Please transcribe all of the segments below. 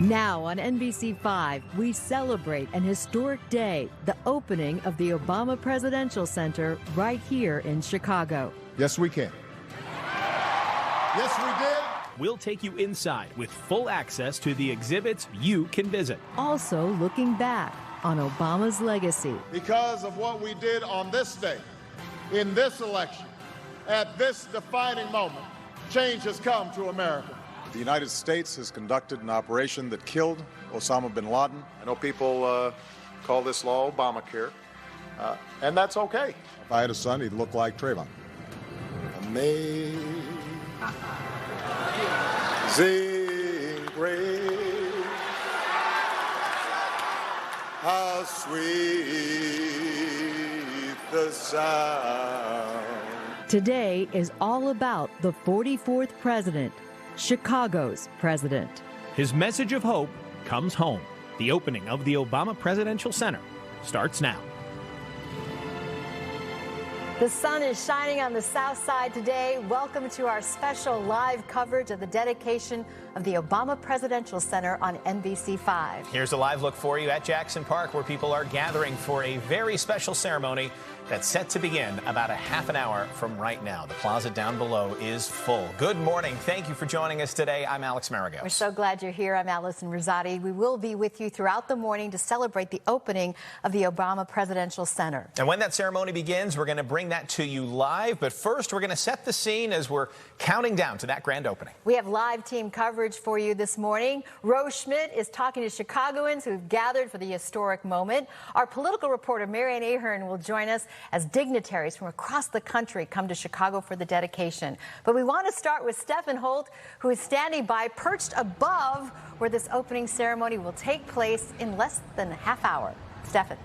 Now on NBC5, we celebrate an historic day, the opening of the Obama Presidential Center right here in Chicago. Yes, we can. Yes, we did. We'll take you inside with full access to the exhibits you can visit. Also looking back on Obama's legacy. Because of what we did on this day, in this election, at this defining moment, change has come to America. The United States has conducted an operation that killed Osama bin Laden. I know people call this law Obamacare, and that's okay. If I had a son, he'd look like Trayvon. Amazing grace, how sweet the sound. Today is all about the 44th president, Chicago's president. His message of hope comes home. The opening of the Obama Presidential Center starts now. The sun is shining on the south side today. Welcome to our special live coverage of the dedication of the Obama Presidential Center on NBC5. Here's a live look for you at Jackson Park, where people are gathering for a very special ceremony that's set to begin about a half an hour from right now. The plaza down below is full. Good morning. Thank you for joining us today. I'm Alex Maragos. We're so glad you're here. I'm Allison Rosati. We will be with you throughout the morning to celebrate the opening of the Obama Presidential Center. And when that ceremony begins, we're going to bring that to you live. But first, we're going to set the scene as we're counting down to that grand opening. We have live team coverage for you this morning. Rose Schmidt is talking to Chicagoans who've gathered for the historic moment. Our political reporter, Marianne Ahern, will join us as dignitaries from across the country come to Chicago for the dedication. But we want to start with Stephen Holt, who is standing by, perched above where this opening ceremony will take place in less than a half hour. Stephen.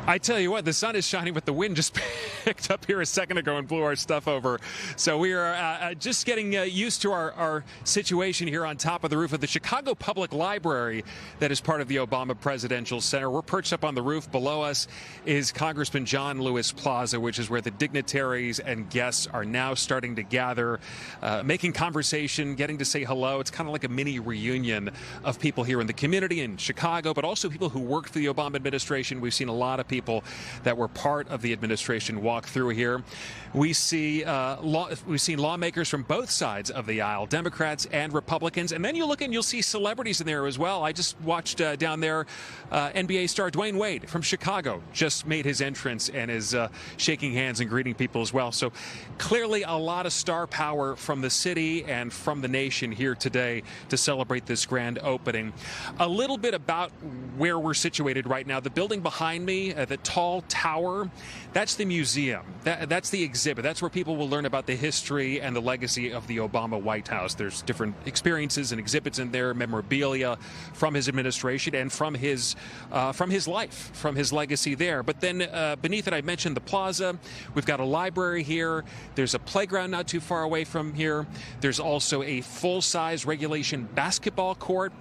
I tell you what, the sun is shining, but the wind just picked up here a second ago and blew our stuff over. So we are just getting used to our situation here on top of the roof of the Chicago Public Library that is part of the Obama Presidential Center. We're perched up on the roof. Below us is Congressman John Lewis Plaza, which is where the dignitaries and guests are now starting to gather, making conversation, getting to say hello. It's kind of like a mini reunion of people here in the community in Chicago, but also people who worked for the Obama administration. We've seen a lot of people that were part of the administration walk through here. We've seen lawmakers from both sides of the aisle, Democrats and Republicans. And then you look and you'll see celebrities in there as well. I just watched down there, NBA star Dwayne Wade from Chicago just made his entrance and is shaking hands and greeting people as well. So clearly a lot of star power from the city and from the nation here today to celebrate this grand opening. A little bit about where we're situated right now. The building behind me, the tall tower, that's the museum. That's the exhibit. That's where people will learn about the history and the legacy of the Obama White House. There's different experiences and exhibits in there, memorabilia from his administration and from his life, from his legacy there. But then beneath it, I mentioned the plaza. We've got a library here. There's a playground not too far away from here. There's also a full-size regulation basketball court.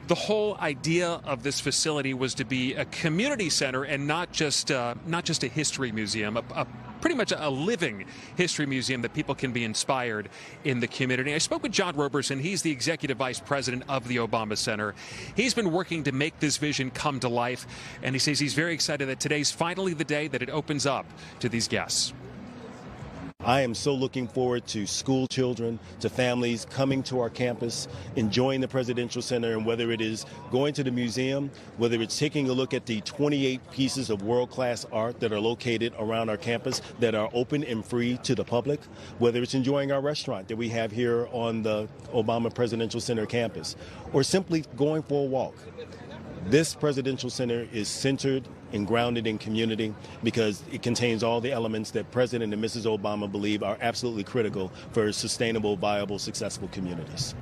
The whole idea of this facility was to be a community center and not just a history museum, pretty much a living history museum that people can be inspired in the community. I spoke with John Roberson. He's the executive vice president of the Obama Center. He's been working to make this vision come to life, and he says he's very excited that today's finally the day that it opens up to these guests. I am so looking forward to school children, to families coming to our campus, enjoying the Presidential Center, and whether it is going to the museum, whether it's taking a look at the 28 pieces of world-class art that are located around our campus that are open and free to the public, whether it's enjoying our restaurant that we have here on the Obama Presidential Center campus, or simply going for a walk. This Presidential Center is centered and grounded in community because it contains all the elements that President and Mrs. Obama believe are absolutely critical for sustainable, viable, successful communities.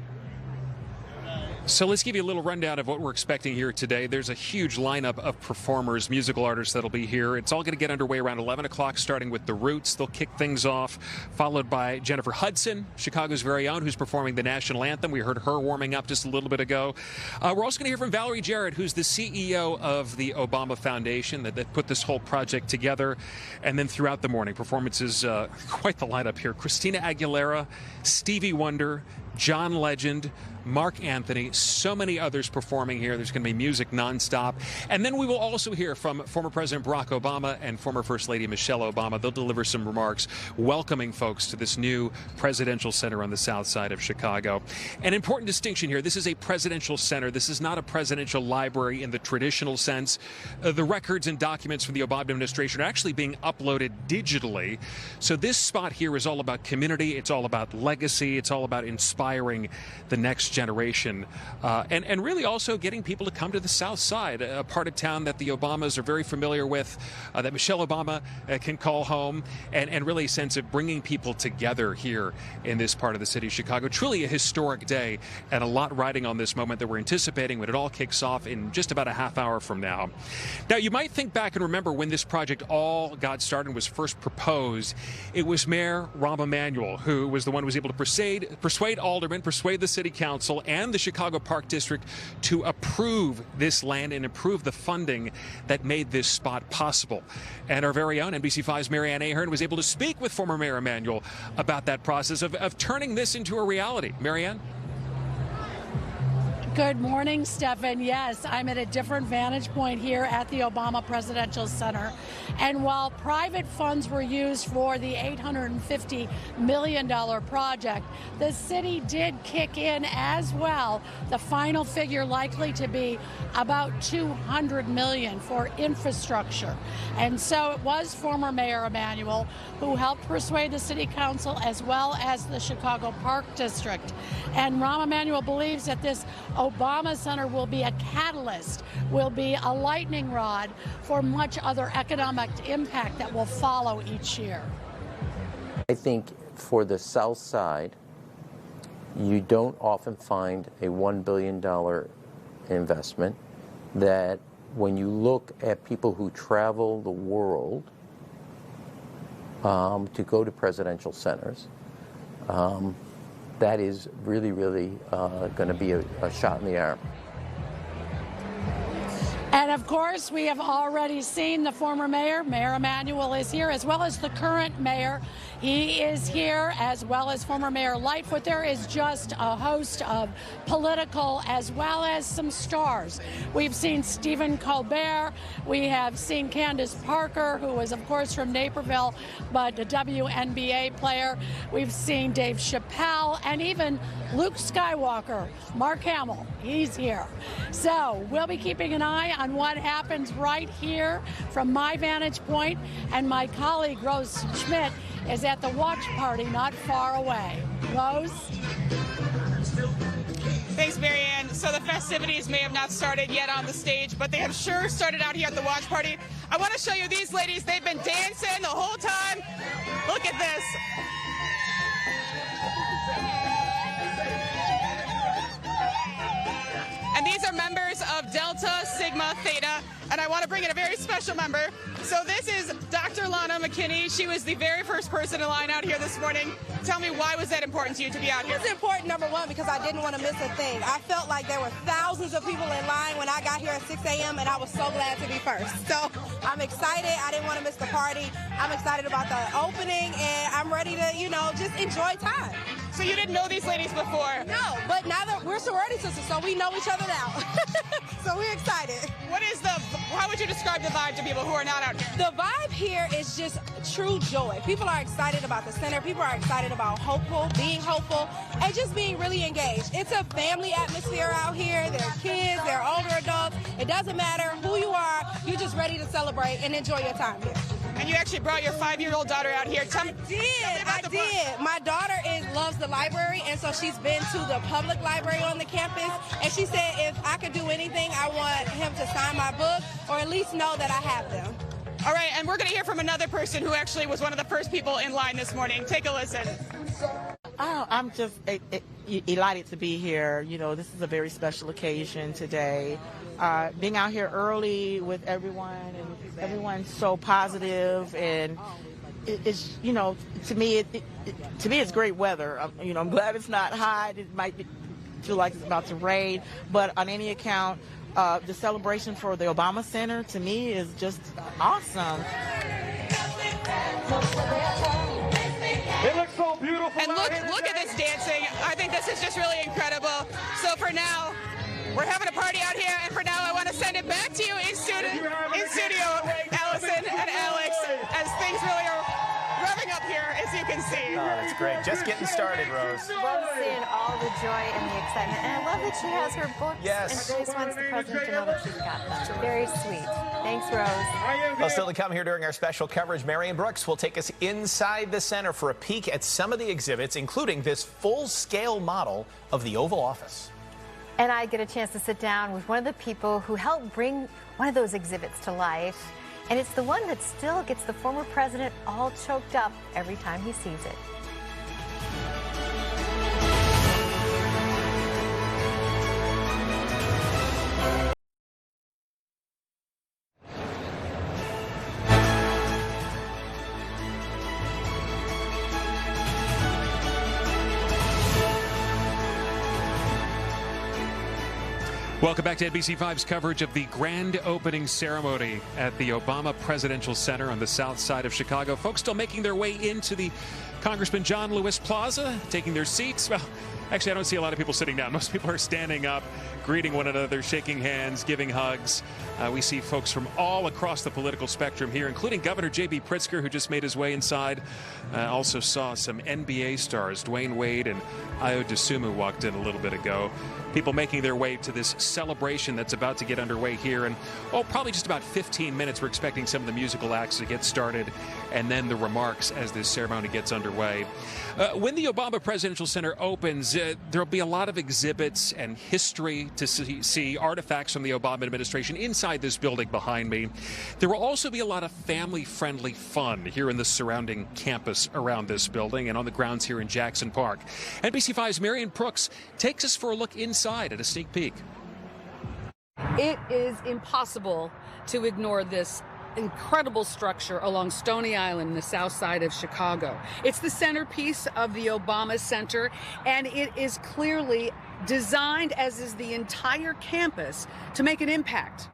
So let's give you a little rundown of what we're expecting here today. There's a huge lineup of performers, musical artists that'll be here. It's all going to get underway around 11 o'clock, starting with The Roots. They'll kick things off, followed by Jennifer Hudson, Chicago's very own, who's performing the national anthem. We heard her warming up just a little bit ago. We're also going to hear from Valerie Jarrett, who's the CEO of the Obama Foundation that put this whole project together. And then throughout the morning, performances, quite the lineup here. Christina Aguilera, Stevie Wonder, John Legend, Mark Anthony, so many others performing here. There's going to be music nonstop. And then we will also hear from former President Barack Obama and former First Lady Michelle Obama. They'll deliver some remarks welcoming folks to this new presidential center on the south side of Chicago. An important distinction here, this is a presidential center. This is not a presidential library in the traditional sense. The records and documents from the Obama administration are actually being uploaded digitally. So this spot here is all about community. It's all about legacy. It's all about inspiring the next generation, and really also getting people to come to the south side, a part of town that the Obamas are very familiar with, that Michelle Obama can call home, and really a sense of bringing people together here in this part of the city of Chicago. Truly a historic day, and a lot riding on this moment that we're anticipating when it all kicks off in just about a half hour from now. Now, you might think back and remember when this project all got started and was first proposed. It was Mayor Rahm Emanuel who was the one who was able to persuade aldermen, persuade the city council and the Chicago Park District to approve this land and approve the funding that made this spot possible. And our very own NBC5's Marianne Ahern was able to speak with former Mayor Emanuel about that process of turning this into a reality. Marianne? Good morning, Stephan. Yes, I'm at a different vantage point here at the Obama Presidential Center. And while private funds were used for the $850 million project, the city did kick in as well, the final figure likely to be about $200 million for infrastructure. And so it was former Mayor Emanuel who helped persuade the city council as well as the Chicago Park District. And Rahm Emanuel believes that this Obama Center will be a catalyst, will be a lightning rod for much other economic impact that will follow each year. I think for the South Side, you don't often find a $1 billion investment that when you look at people who travel the world to go to presidential centers, that is really, really going to be a shot in the arm. And of course, we have already seen the former mayor, Mayor Emanuel is here, as well as the current mayor. He is here, as well as former Mayor Lightfoot. There is just a host of political as well as some stars. We've seen Stephen Colbert. We have seen Candace Parker, who was, of course, from Naperville, but a WNBA player. We've seen Dave Chappelle and even Luke Skywalker, Mark Hamill. He's here. So we'll be keeping an eye on what happens right here from my vantage point, and my colleague Rose Schmidt is at the watch party not far away. Rose? Thanks, Marianne. So the festivities may have not started yet on the stage, but they have sure started out here at the watch party. I want to show you these ladies. They've been dancing the whole time. Look at this. And these are members of Delta Sigma Theta, and I want to bring in a very special member. So this is Dr. Lana McKinney. She was the very first person in line out here this morning. Tell me, why was that important to you to be out here? It was important, number one, because I didn't want to miss a thing. I felt like there were thousands of people in line when I got here at 6 a.m., and I was so glad to be first. So I'm excited. I didn't want to miss the party. I'm excited about the opening, and I'm ready to, just enjoy time. So you didn't know these ladies before? No, but now that we're sorority sisters, so we know each other now. So we're excited. How would you describe the vibe to people who are not out here? The vibe here is just true joy. People are excited about the center. People are excited about being hopeful, and just being really engaged. It's a family atmosphere out here. There are kids, there are older adults. It doesn't matter who you are. You're just ready to celebrate and enjoy your time here. And you actually brought your 5-year-old daughter out here. I did. My daughter loves the library, and so she's been to the public library on the campus, and she said if I could do anything, I want him to sign my book or at least know that I have them. All right, and we're going to hear from another person who actually was one of the first people in line this morning. Take a listen. Oh, I'm just elated to be here. This is a very special occasion today. Being out here early with everyone, and everyone's so positive, and it's to me it's great weather. I'm glad it's not hot. It might feel like it's about to rain, but on any account, the celebration for the Obama Center to me is just awesome. It looks so beautiful. And look at this dancing. I think this is just really incredible. So for now, we're having a party out here, and for now, I want to send it back to you in studio, Allison and Alex, as things really are revving up here, as you can see. Oh, that's great. Just getting started, Rose. Love seeing all the joy and the excitement, and I love that she has her books. Yes. And she just wants the president to know that she's got them. Very sweet. Thanks, Rose. Well, still to come here during our special coverage, Marion Brooks will take us inside the center for a peek at some of the exhibits, including this full-scale model of the Oval Office. And I get a chance to sit down with one of the people who helped bring one of those exhibits to life. And it's the one that still gets the former president all choked up every time he sees it. Welcome back to NBC5's coverage of the grand opening ceremony at the Obama Presidential Center on the south side of Chicago. Folks still making their way into the Congressman John Lewis Plaza, taking their seats. Well, actually, I don't see a lot of people sitting down. Most people are standing up, greeting one another, shaking hands, giving hugs. We see folks from all across the political spectrum here, including Governor J.B. Pritzker, who just made his way inside. Also saw some NBA stars. Dwayne Wade and Ayo Dosunmu walked in a little bit ago. People making their way to this celebration that's about to get underway here. And, probably just about 15 minutes. We're expecting some of the musical acts to get started and then the remarks as this ceremony gets underway. When the Obama Presidential Center opens, there'll be a lot of exhibits and history to see artifacts from the Obama administration inside this building behind me. There will also be a lot of family-friendly fun here in the surrounding campus around this building and on the grounds here in Jackson Park. NBC5's Marion Brooks takes us for a look inside at a sneak peek. It is impossible to ignore this incredible structure along Stony Island in the south side of Chicago. It's the centerpiece of the Obama Center, and it is clearly designed, as is the entire campus, to make an impact.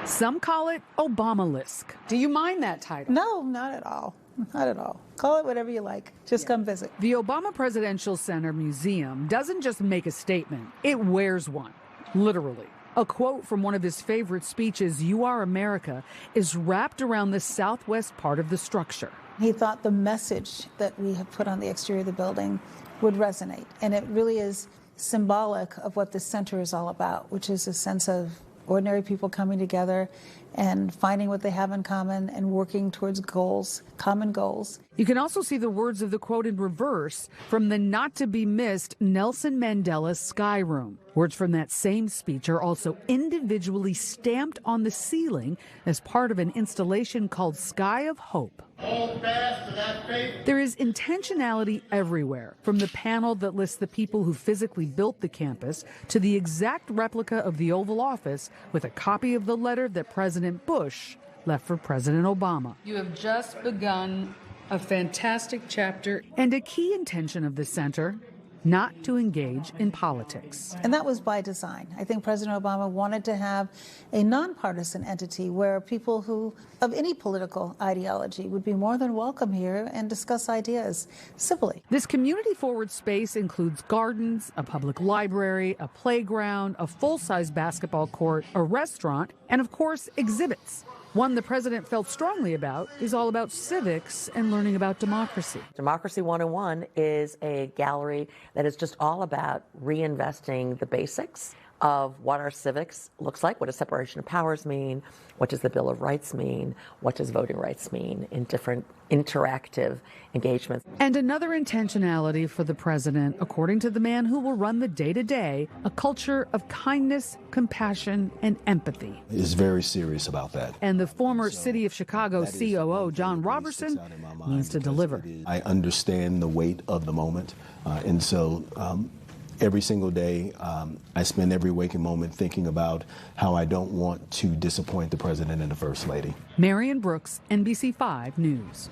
Some call it Obama-lisk. Do you mind that title? No, not at all. Not at all. Call it whatever you like. Just come visit. The Obama Presidential Center Museum doesn't just make a statement, it wears one, literally. A quote from one of his favorite speeches, "You Are America," is wrapped around the southwest part of the structure. He thought the message that we have put on the exterior of the building would resonate. And it really is symbolic of what this center is all about, which is a sense of ordinary people coming together and finding what they have in common and working towards goals, common goals. You can also see the words of the quote in reverse from the not-to-be-missed Nelson Mandela Sky Room. Words from that same speech are also individually stamped on the ceiling as part of an installation called Sky of Hope. Hold fast to that faith. There is intentionality everywhere, from the panel that lists the people who physically built the campus to the exact replica of the Oval Office with a copy of the letter that President Bush left for President Obama. You have just begun a fantastic chapter. And a key intention of the center, not to engage in politics. And that was by design. I think President Obama wanted to have a nonpartisan entity where people who, of any political ideology, would be more than welcome here and discuss ideas civilly. This community-forward space includes gardens, a public library, a playground, a full-size basketball court, a restaurant, and of course, exhibits. One the president felt strongly about is all about civics and learning about democracy. Democracy 101 is a gallery that is just all about reinvesting the basics of what our civics looks like. What does separation of powers mean? What does the Bill of Rights mean? What does voting rights mean in different interactive engagements? And another intentionality for the president, according to the man who will run the day-to-day, a culture of kindness, compassion, and empathy. Is very serious about that. And the former City of Chicago COO, John Robertson, means to deliver. I understand the weight of the moment, and so every single day, I spend every waking moment thinking about how I don't want to disappoint the president and the first lady. Marion Brooks, NBC5 News.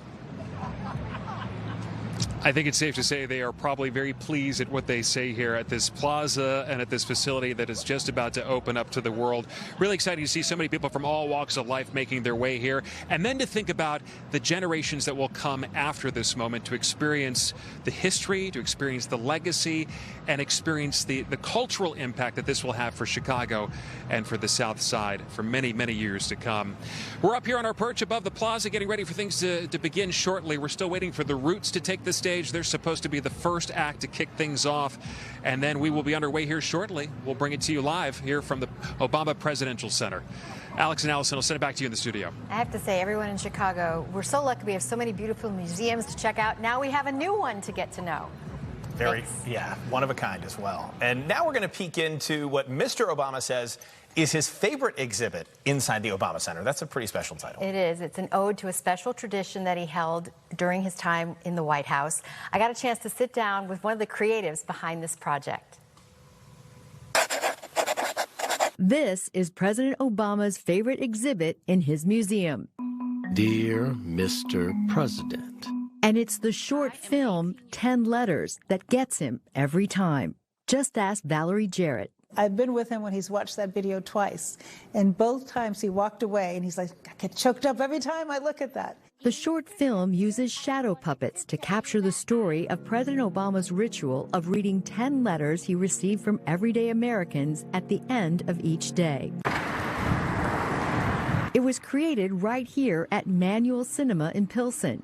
I think it's safe to say they are probably very pleased at what they say here at this plaza and at this facility that is just about to open up to the world. Really exciting to see so many people from all walks of life making their way here, and then to think about the generations that will come after this moment to experience the history, to experience the legacy, and experience the cultural impact that this will have for Chicago and for the South Side for many, many years to come. We're up here on our perch above the plaza getting ready for things to begin shortly. We're still waiting for the Roots to take the stage. They're supposed to be the first act to kick things off, and then we will be underway here shortly. We'll bring it to you live here from the Obama Presidential Center. Alex and Allison, I'll send it back to you in the studio. I have to say, everyone in Chicago, we're so lucky we have so many beautiful museums to check out. Now we have a new one to get to know. Yeah, one of a kind as well. And now we're going to peek into what Mr. Obama says is his favorite exhibit inside the Obama Center. That's a pretty special title. It is. It's an ode to a special tradition that he held during his time in the White House. I got a chance to sit down with one of the creatives behind this project. This is President Obama's favorite exhibit in his museum. Dear Mr. President. And it's the short film, 10 Letters, that gets him every time. Just ask Valerie Jarrett. I've been with him when he's watched that video twice, and both times he walked away, and he's like, I get choked up every time I look at that. The short film uses shadow puppets to capture the story of President Obama's ritual of reading 10 letters he received from everyday Americans at the end of each day. It was created right here at Manual Cinema in Pilsen.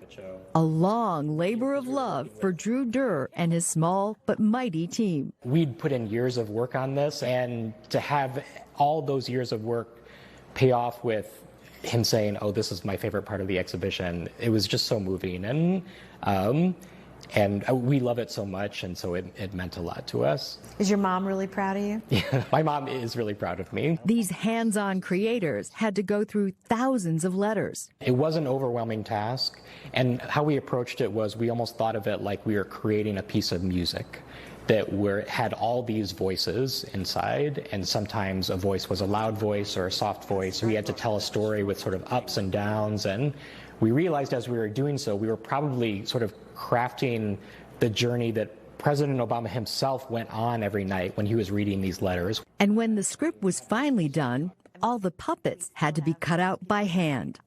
A long labor of love for Drew Durr and his small but mighty team. We'd put in years of work on this, and to have all those years of work pay off with him saying, oh, this is my favorite part of the exhibition, it was just so moving. And we love it so much, and so it meant a lot to us. Is your mom really proud of you? Yeah, my mom is really proud of me. These hands-on creators had to go through thousands of letters. It was an overwhelming task, and how we approached it was we almost thought of it like we were creating a piece of music that had all these voices inside, and sometimes a voice was a loud voice or a soft voice. We had to tell a story with sort of ups and downs, and we realized as we were doing so, we were probably sort of crafting the journey that President Obama himself went on every night when he was reading these letters. And when the script was finally done, all the puppets had to be cut out by hand.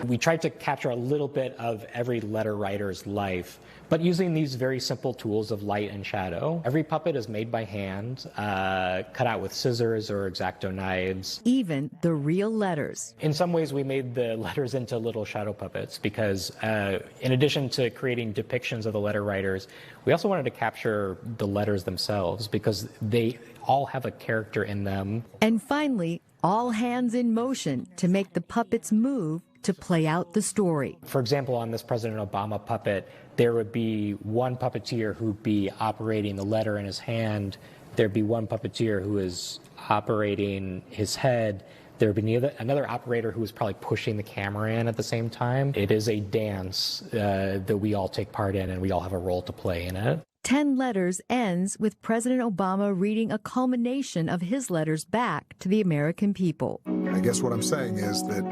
We tried to capture a little bit of every letter writer's life, but using these very simple tools of light and shadow. Every puppet is made by hand, cut out with scissors or X-Acto knives. Even the real letters. In some ways, we made the letters into little shadow puppets because in addition to creating depictions of the letter writers, we also wanted to capture the letters themselves because they all have a character in them. And finally, all hands in motion to make the puppets move to play out the story. For example, on this President Obama puppet, there would be one puppeteer who'd be operating the letter in his hand. There'd be one puppeteer who is operating his head. There'd be another operator who was probably pushing the camera in at the same time. It is a dance that we all take part in, and we all have a role to play in it. 10 Letters ends with President Obama reading a culmination of his letters back to the American people. I guess what I'm saying is that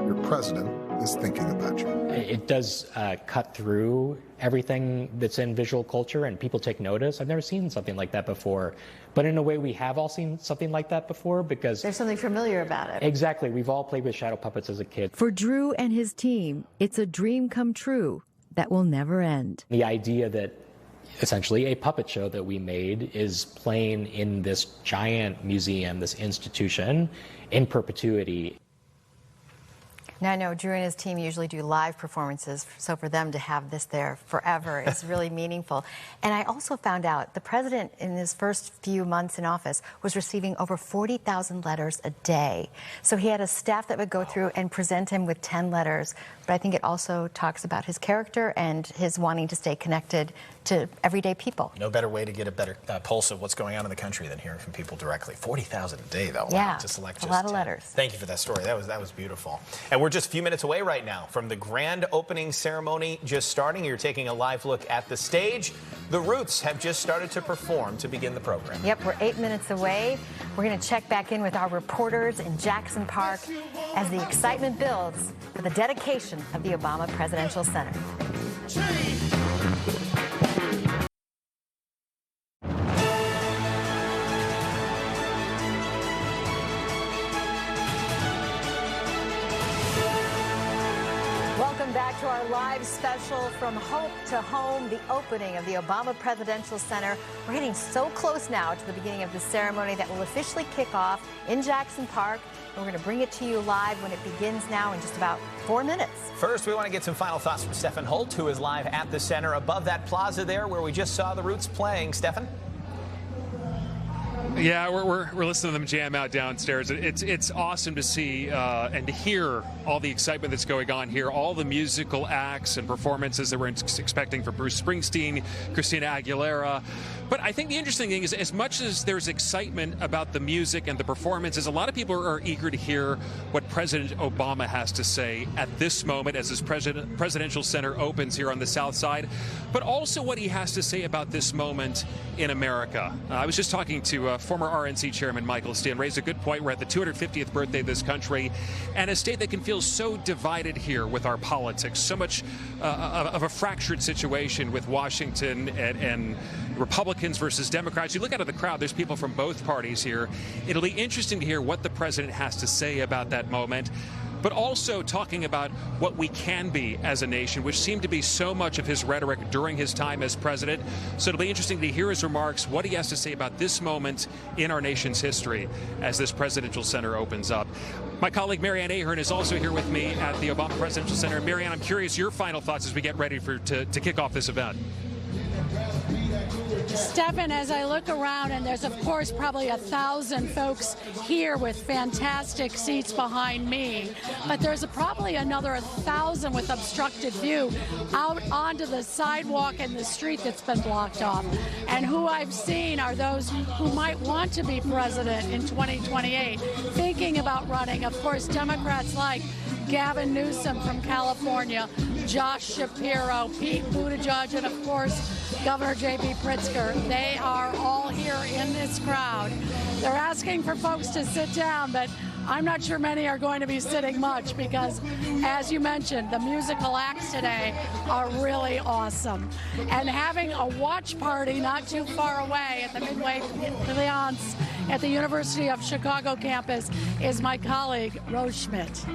your president is thinking about you. It does cut through everything that's in visual culture, and people take notice. I've never seen something like that before. But in a way, we have all seen something like that before because there's something familiar about it. Exactly. We've all played with shadow puppets as a kid. For Drew and his team, it's a dream come true that will never end. The idea that essentially a puppet show that we made is playing in this giant museum, this institution, in perpetuity. Now, I know Drew and his team usually do live performances, so for them to have this there forever is really meaningful. And I also found out the president in his first few months in office was receiving over 40,000 letters a day. So he had a staff that would go through and present him with 10 letters. But I think it also talks about his character and his wanting to stay connected to everyday people. No better way to get a better pulse of what's going on in the country than hearing from people directly. 40,000 a day, though. Yeah, wow, to select a just lot of 10. letters. Thank you for that story. That was beautiful. And we're just a few minutes away right now from the grand opening ceremony just starting. You're taking a live look at the stage. The Roots have just started to perform to begin the program. Yep, we're 8 minutes away. We're going to check back in with our reporters in Jackson Park as the excitement builds for the dedication of the Obama Presidential Center. Welcome back to our live special from Hope to Home, the opening of the Obama Presidential Center. We're getting so close now to the beginning of the ceremony that will officially kick off in Jackson Park. We're going to bring it to you live when it begins now in just about 4 minutes. First, we want to get some final thoughts from Stefan Holt, who is live at the center above that plaza there where we just saw the Roots playing. Stefan? Yeah, we're listening to them jam out downstairs. It's awesome to see and to hear all the excitement that's going on here, all the musical acts and performances that we're expecting from Bruce Springsteen, Christina Aguilera. But I think the interesting thing is, as much as there's excitement about the music and the performances, a lot of people are eager to hear what President Obama has to say at this moment as his presidential center opens here on the South Side, but also what he has to say about this moment in America. I was just talking to former RNC Chairman Michael Steele, raised a good point. We're at the 250th birthday of this country, and a state that can feel so divided here with our politics, so much of a fractured situation with Washington and Republicans versus Democrats. You look out of the crowd, there's people from both parties here. It'll be interesting to hear what the president has to say about that moment, but also talking about what we can be as a nation, which seemed to be so much of his rhetoric during his time as president. So it'll be interesting to hear his remarks, what he has to say about this moment in our nation's history as this presidential center opens up. My colleague Marianne Ahern is also here with me at the Obama Presidential Center. Marianne, I'm curious your final thoughts as we get ready to kick off this event. Stefan, as I look around, and there's of course probably 1,000 folks here with fantastic seats behind me, but there's probably another 1,000 with obstructed view out onto the sidewalk and the street that's been blocked off. And who I've seen are those who might want to be president in 2028, thinking about running. Of course, Democrats like Gavin Newsom from California, Josh Shapiro, Pete Buttigieg, and of course, Governor J.B. Pritzker. They are all here in this crowd. They're asking for folks to sit down, but I'm not sure many are going to be sitting much because, as you mentioned, the musical acts today are really awesome. And having a watch party not too far away at the Midway Pavilions at the University of Chicago campus is my colleague, Rose Schmidt.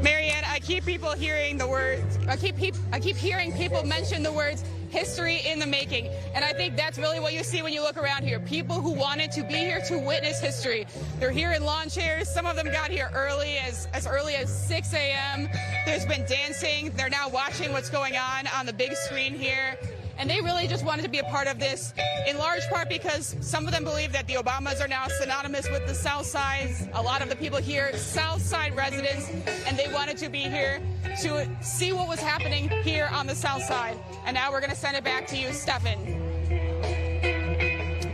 Marianne, I keep people hearing the words. I keep hearing people mention the words history in the making, and I think that's really what you see when you look around here. People who wanted to be here to witness history. They're here in lawn chairs. Some of them got here early, as early as 6 a.m. There's been dancing. They're now watching what's going on the big screen here. And they really just wanted to be a part of this, in large part because some of them believe that the Obamas are now synonymous with the South Side. A lot of the people here, South Side residents, and they wanted to be here to see what was happening here on the South Side. And now we're going to send it back to you, Stefan.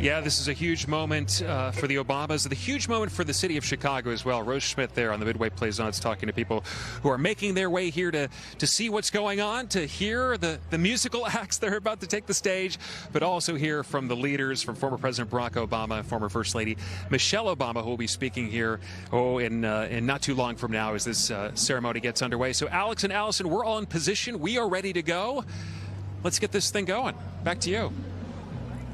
Yeah, this is a huge moment for the Obamas, a huge moment for the city of Chicago as well. Rose Schmidt there on the Midway Plaisance talking to people who are making their way here to see what's going on, to hear the musical acts that are about to take the stage, but also hear from the leaders, from former President Barack Obama, former First Lady Michelle Obama, who will be speaking here in not too long from now as this ceremony gets underway. So Alex and Allison, we're all in position. We are ready to go. Let's get this thing going. Back to you.